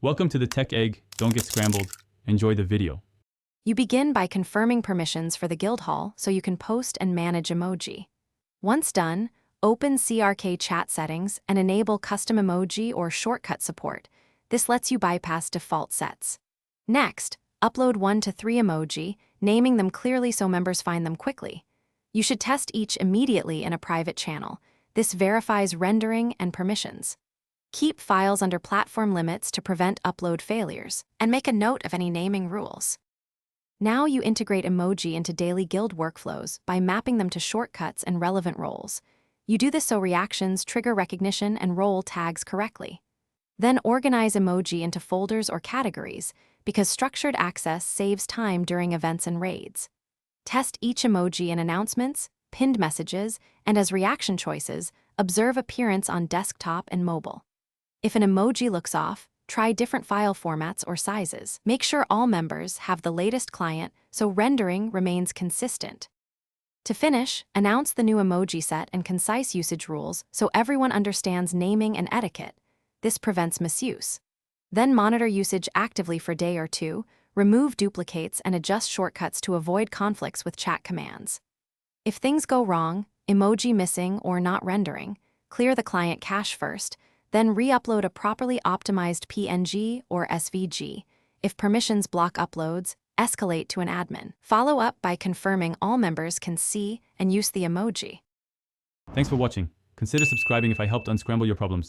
Welcome to the Tech Egg. Don't get scrambled. Enjoy the video. You begin by confirming permissions for the Guild Hall so you can post and manage emoji. Once done, open CRK chat settings and enable custom emoji or shortcut support. This lets you bypass default sets. Next, upload 1 to 3 emoji, naming them clearly so members find them quickly. You should test each immediately in a private channel. This verifies rendering and permissions. Keep files under platform limits to prevent upload failures, and make a note of any naming rules. Now you integrate emoji into daily Guild workflows by mapping them to shortcuts and relevant roles. You do this so reactions trigger recognition and role tags correctly. Then organize emoji into folders or categories, because structured access saves time during events and raids. Test each emoji in announcements, pinned messages, and as reaction choices, observe appearance on desktop and mobile. If an emoji looks off, try different file formats or sizes. Make sure all members have the latest client so rendering remains consistent. To finish, announce the new emoji set and concise usage rules so everyone understands naming and etiquette. This prevents misuse. Then monitor usage actively for a day or two, remove duplicates and adjust shortcuts to avoid conflicts with chat commands. If things go wrong, emoji missing or not rendering, clear the client cache first, then re-upload a properly optimized PNG or SVG. If permissions block uploads, escalate to an admin. Follow up by confirming all members can see and use the emoji. Thanks for watching. Consider subscribing if I helped unscramble your problems.